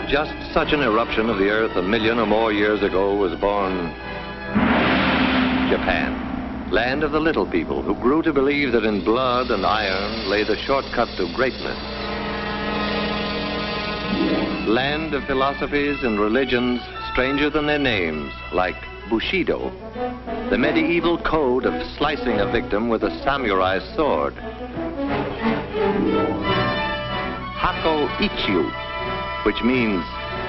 just such an eruption of the earth a million or more years ago was born Japan, land of the little people who grew to believe that in blood and iron lay the shortcut to greatness. Land of philosophies and religions stranger than their names, like Bushido, the medieval code of slicing a victim with a samurai sword. Hako Ichiu, which means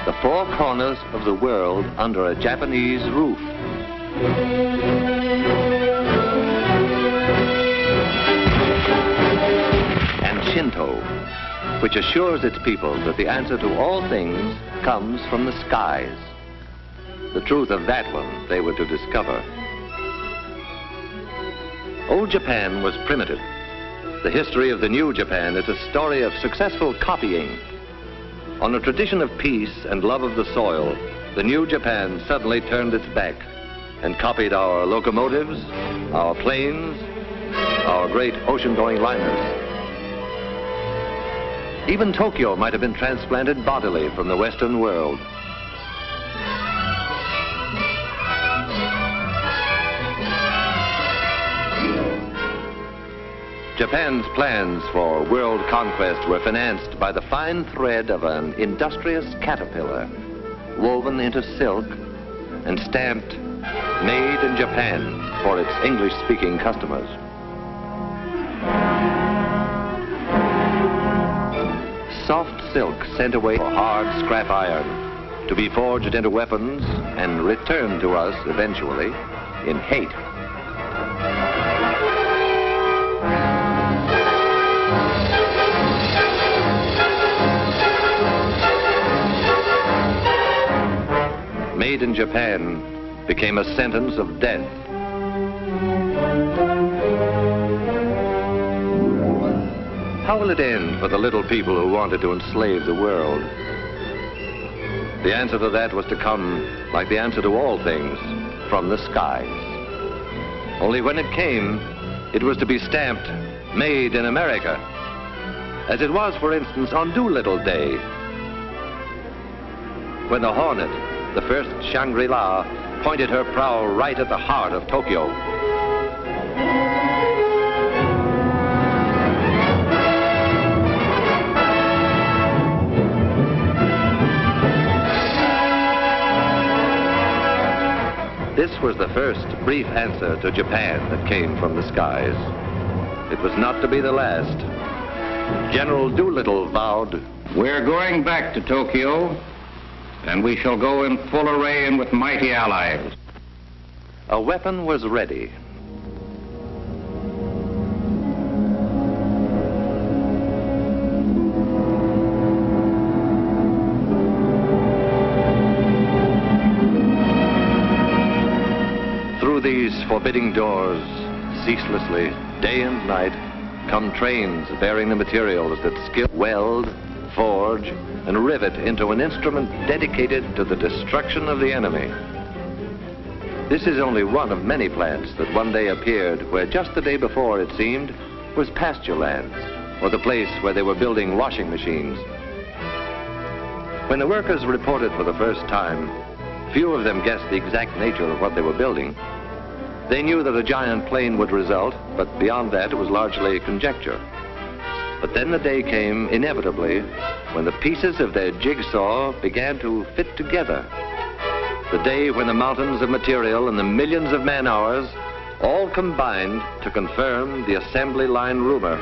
the four corners of the world under a Japanese roof. And Shinto, which assures its people that the answer to all things comes from the skies. The truth of that one they were to discover. Old Japan was primitive. The history of the new Japan is a story of successful copying. On a tradition of peace and love of the soil, the new Japan suddenly turned its back and copied our locomotives, our planes, our great ocean-going liners. Even Tokyo might have been transplanted bodily from the Western world. Japan's plans for world conquest were financed by the fine thread of an industrious caterpillar, woven into silk and stamped "Made in Japan" for its English-speaking customers. Soft silk sent away for hard scrap iron, to be forged into weapons and returned to us eventually in hate. Made in Japan became a sentence of death. How will it end for the little people who wanted to enslave the world? The answer to that was to come, like the answer to all things, from the skies. Only when it came, it was to be stamped, "Made in America," as it was, for instance, on Doolittle Day, when the Hornet, the first Shangri-La, pointed her prow right at the heart of Tokyo. This was the first brief answer to Japan that came from the skies. It was not to be the last. General Doolittle vowed, "We're going back to Tokyo, and we shall go in full array and with mighty allies." A weapon was ready. Through these forbidding doors, ceaselessly, day and night, come trains bearing the materials that skill weld, forge, and rivet into an instrument dedicated to the destruction of the enemy. This is only one of many plants that one day appeared where just the day before, it seemed, was pasture lands, or the place where they were building washing machines. When the workers reported for the first time, few of them guessed the exact nature of what they were building. They knew that a giant plane would result, but beyond that, it was largely conjecture. But then the day came, inevitably, when the pieces of their jigsaw began to fit together. The day when the mountains of material and the millions of man-hours all combined to confirm the assembly line rumor,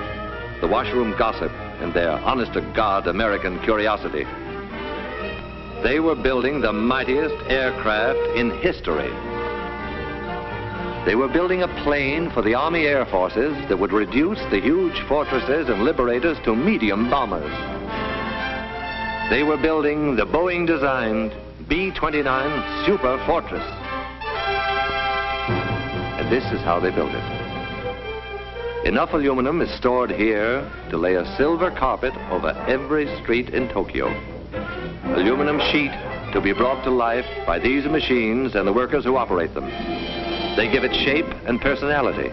the washroom gossip, and their honest-to-God American curiosity. They were building the mightiest aircraft in history. They were building a plane for the Army Air Forces that would reduce the huge fortresses and liberators to medium bombers. They were building the Boeing-designed B-29 Super Fortress. And this is how they built it. Enough aluminum is stored here to lay a silver carpet over every street in Tokyo. Aluminum sheet to be brought to life by these machines and the workers who operate them. They give it shape and personality.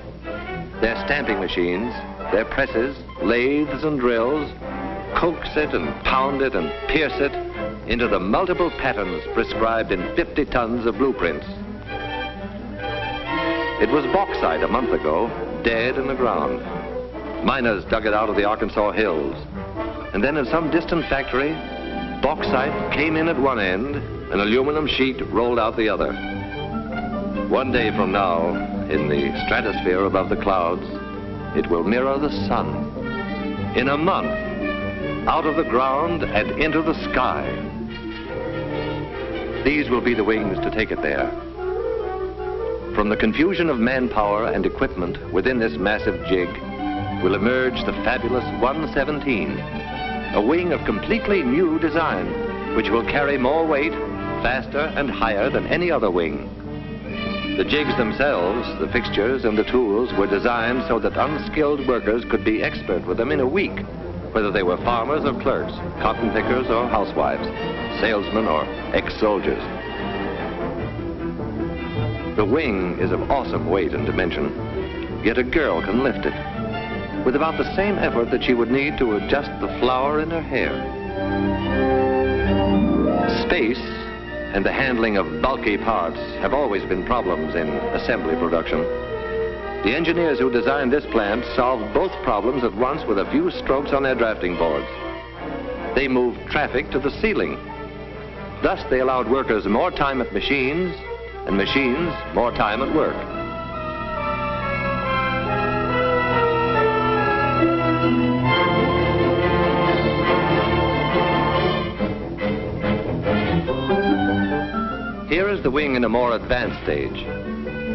Their stamping machines, their presses, lathes and drills, coax it and pound it and pierce it into the multiple patterns prescribed in 50 tons of blueprints. It was bauxite a month ago, dead in the ground. Miners dug it out of the Arkansas hills. And then in some distant factory, bauxite came in at one end, an aluminum sheet rolled out the other. One day from now, in the stratosphere above the clouds, it will mirror the sun. In a month, out of the ground and into the sky. These will be the wings to take it there. From the confusion of manpower and equipment within this massive jig will emerge the fabulous 117, a wing of completely new design, which will carry more weight, faster and higher than any other wing. The jigs themselves, the fixtures and the tools were designed so that unskilled workers could be expert with them in a week, whether they were farmers or clerks, cotton pickers or housewives, salesmen or ex-soldiers. The wing is of awesome weight and dimension, yet a girl can lift it with about the same effort that she would need to adjust the flower in her hair. Space and the handling of bulky parts have always been problems in assembly production. The engineers who designed this plant solved both problems at once with a few strokes on their drafting boards. They moved traffic to the ceiling. Thus, they allowed workers more time at machines, and machines more time at work. Here is the wing in a more advanced stage.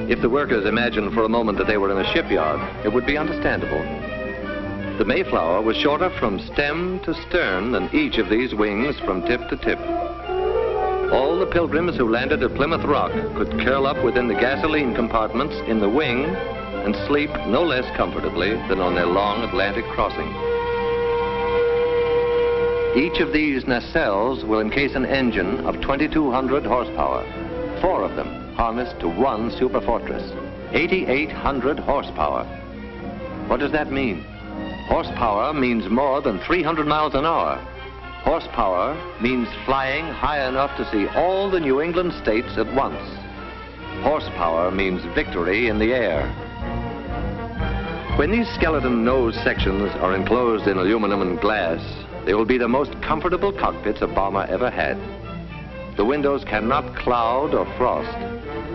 If the workers imagined for a moment that they were in a shipyard, it would be understandable. The Mayflower was shorter from stem to stern than each of these wings from tip to tip. All the pilgrims who landed at Plymouth Rock could curl up within the gasoline compartments in the wing and sleep no less comfortably than on their long Atlantic crossing. Each of these nacelles will encase an engine of 2,200 horsepower, 4 of them harnessed to one superfortress, 8,800 horsepower. What does that mean? Horsepower means more than 300 miles an hour. Horsepower means flying high enough to see all the New England states at once. Horsepower means victory in the air. When these skeleton nose sections are enclosed in aluminum and glass, they will be the most comfortable cockpits a bomber ever had. The windows cannot cloud or frost.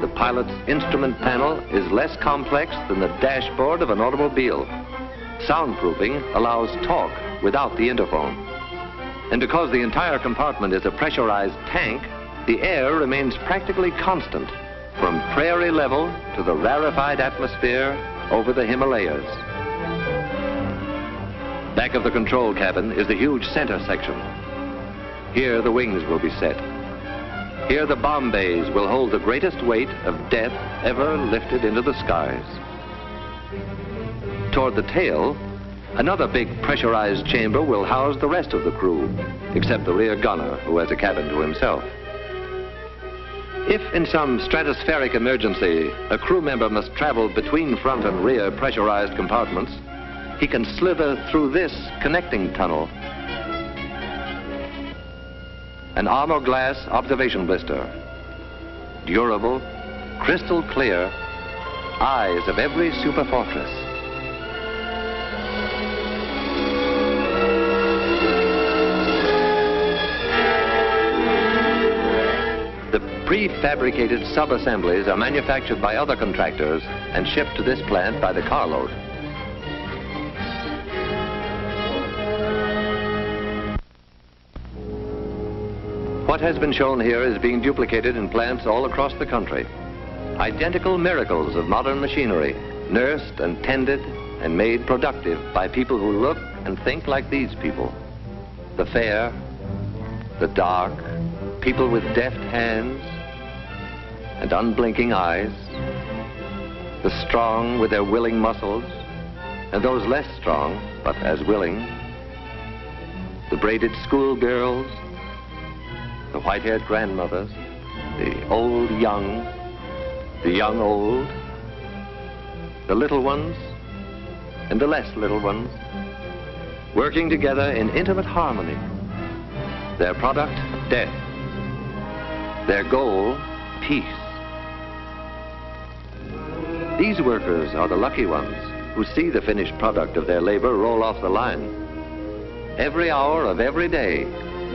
The pilot's instrument panel is less complex than the dashboard of an automobile. Soundproofing allows talk without the interphone. And because the entire compartment is a pressurized tank, the air remains practically constant from prairie level to the rarefied atmosphere over the Himalayas. Back of the control cabin is the huge center section. Here the wings will be set. Here the bomb bays will hold the greatest weight of death ever lifted into the skies. Toward the tail, another big pressurized chamber will house the rest of the crew, except the rear gunner, who has a cabin to himself. If in some stratospheric emergency, a crew member must travel between front and rear pressurized compartments, he can slither through this connecting tunnel. An armor glass observation blister. Durable, crystal clear, eyes of every superfortress. The prefabricated sub-assemblies are manufactured by other contractors and shipped to this plant by the carload. What has been shown here is being duplicated in plants all across the country. Identical miracles of modern machinery, nursed and tended and made productive by people who look and think like these people. The fair, the dark, people with deft hands and unblinking eyes, the strong with their willing muscles, and those less strong but as willing, the braided schoolgirls, the white-haired grandmothers, the old young, the young old, the little ones and the less little ones, working together in intimate harmony. Their product, death. Their goal, peace. These workers are the lucky ones who see the finished product of their labor roll off the line. Every hour of every day,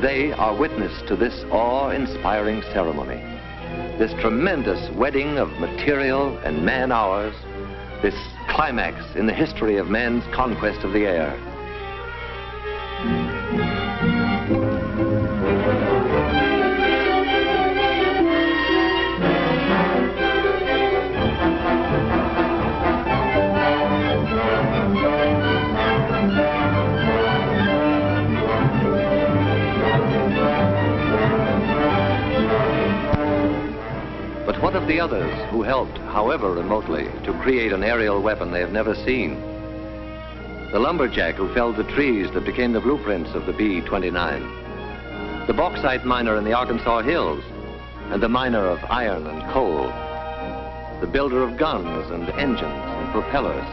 they are witness to this awe-inspiring ceremony, this tremendous wedding of material and man-hours, this climax in the history of man's conquest of the air. But what of the others who helped, however remotely, to create an aerial weapon they have never seen? The lumberjack who felled the trees that became the blueprints of the B-29. The bauxite miner in the Arkansas hills, and the miner of iron and coal. The builder of guns and engines and propellers.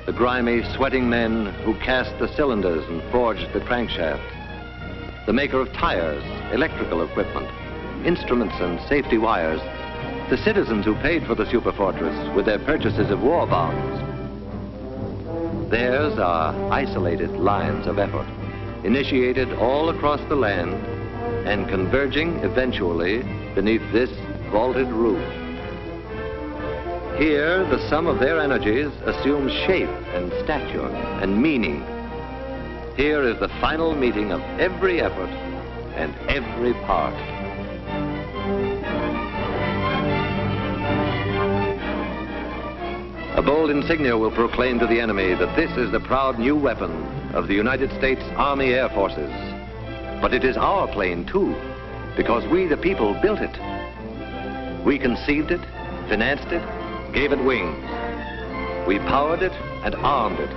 The grimy, sweating men who cast the cylinders and forged the crankshaft. The maker of tires, electrical equipment, instruments and safety wires. The citizens who paid for the superfortress with their purchases of war bonds. Theirs are isolated lines of effort, initiated all across the land and converging eventually beneath this vaulted roof. Here, the sum of their energies assumes shape and stature and meaning. Here is the final meeting of every effort and every part. A bold insignia will proclaim to the enemy that this is the proud new weapon of the United States Army Air Forces. But it is our plane, too, because we, the people, built it. We conceived it, financed it, gave it wings. We powered it and armed it,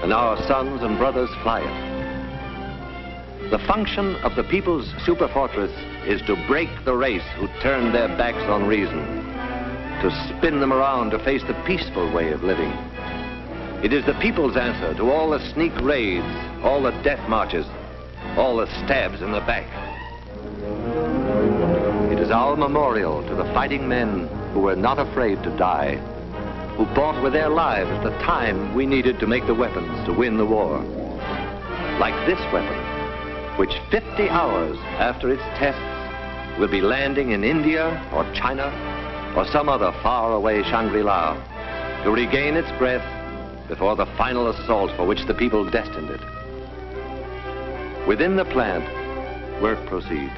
and our sons and brothers fly it. The function of the people's superfortress is to break the race who turned their backs on reason, to spin them around to face the peaceful way of living. It is the people's answer to all the sneak raids, all the death marches, all the stabs in the back. It is our memorial to the fighting men who were not afraid to die, who bought with their lives the time we needed to make the weapons to win the war. Like this weapon, which 50 hours after its tests will be landing in India or China or some other faraway Shangri-La to regain its breath before the final assault for which the people destined it. Within the plant, work proceeds,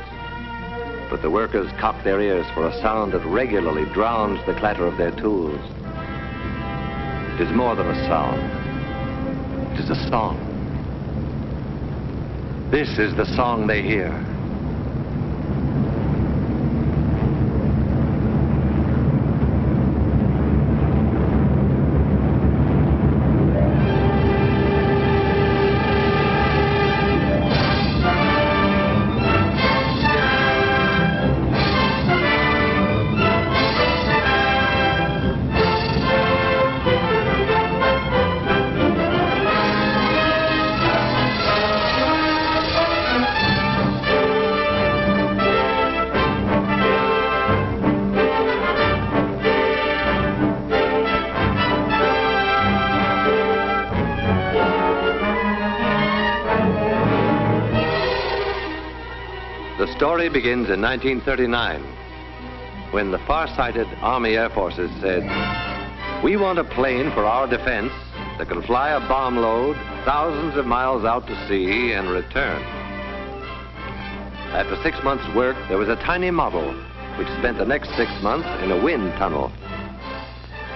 but the workers cock their ears for a sound that regularly drowns the clatter of their tools. It is more than a sound. It is a song. This is the song they hear. The story begins in 1939, when the far-sighted Army Air Forces said, "We want a plane for our defense that can fly a bomb load thousands of miles out to sea and return." After 6 months' work, there was a tiny model which spent the next 6 months in a wind tunnel.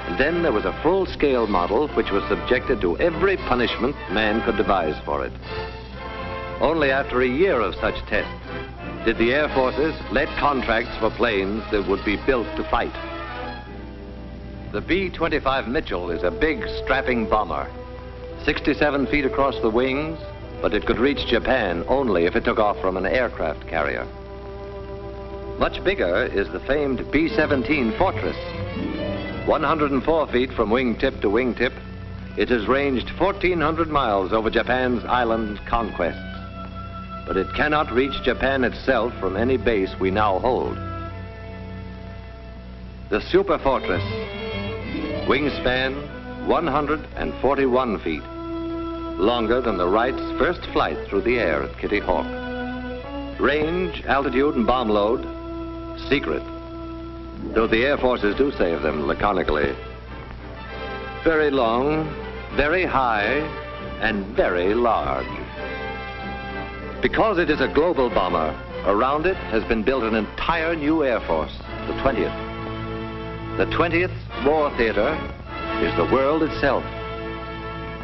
And then there was a full-scale model which was subjected to every punishment man could devise for it. Only after a year of such tests did the Air Forces let contracts for planes that would be built to fight. The B-25 Mitchell is a big, strapping bomber, 67 feet across the wings, but it could reach Japan only if it took off from an aircraft carrier. Much bigger is the famed B-17 Fortress. 104 feet from wingtip to wingtip, it has ranged 1,400 miles over Japan's island conquests. but it cannot reach Japan itself from any base we now hold. The superfortress, wingspan 141 feet, longer than the Wrights' first flight through the air at Kitty Hawk. Range, altitude, and bomb load, secret, though the Air Forces do say of them laconically. Very long, very high, and very large. Because it is a global bomber, around it has been built an entire new Air Force, the 20th. The 20th War Theater is the world itself.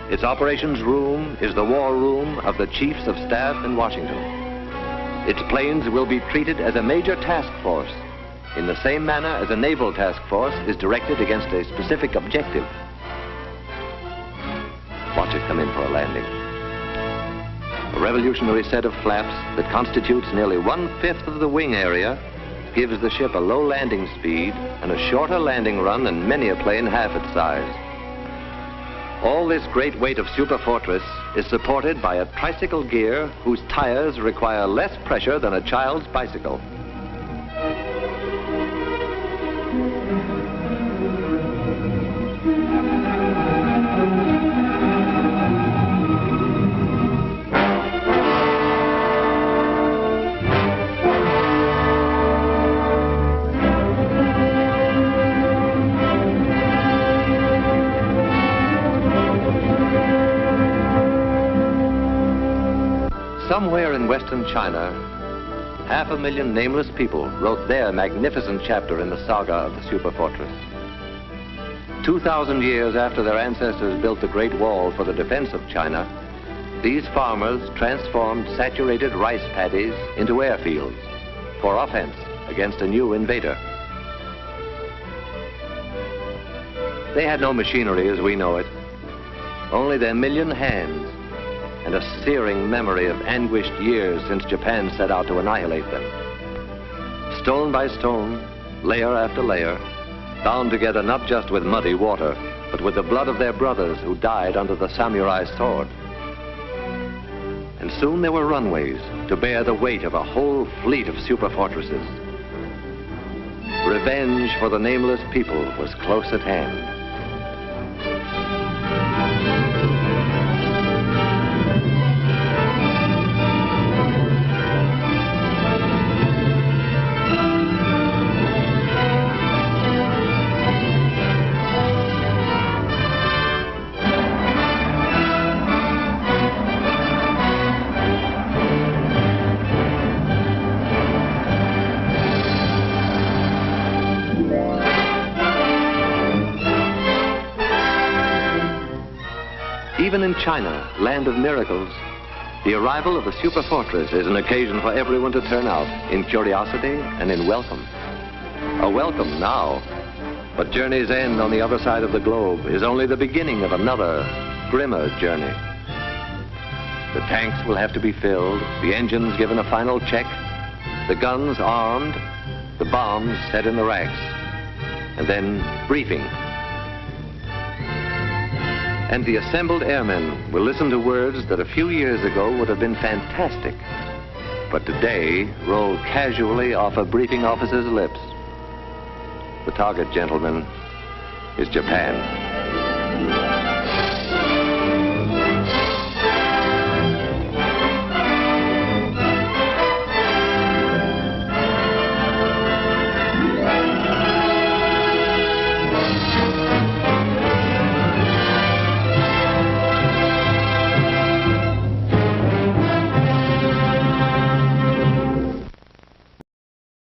Its operations room is the war room of the Chiefs of Staff in Washington. Its planes will be treated as a major task force, in the same manner as a naval task force is directed against a specific objective. Watch it come in for a landing. A revolutionary set of flaps that constitutes nearly 1/5 of the wing area gives the ship a low landing speed and a shorter landing run than many a plane half its size. All this great weight of superfortress is supported by a tricycle gear whose tires require less pressure than a child's bicycle. Somewhere in western China, 500,000 nameless people wrote their magnificent chapter in the saga of the superfortress. 2,000 years after their ancestors built the Great Wall for the defense of China, these farmers transformed saturated rice paddies into airfields for offense against a new invader. They had no machinery as we know it, only their million hands and a searing memory of anguished years since Japan set out to annihilate them. Stone by stone, layer after layer, bound together not just with muddy water, but with the blood of their brothers who died under the samurai's sword. And soon there were runways to bear the weight of a whole fleet of superfortresses. Revenge for the nameless people was close at hand. Even in China, land of miracles, the arrival of the superfortress is an occasion for everyone to turn out in curiosity and in welcome. A welcome now, but journey's end on the other side of the globe is only the beginning of another, grimmer journey. The tanks will have to be filled, the engines given a final check, the guns armed, the bombs set in the racks, and then briefing. And the assembled airmen will listen to words that a few years ago would have been fantastic, but today roll casually off a briefing officer's lips. The target, gentlemen, is Japan.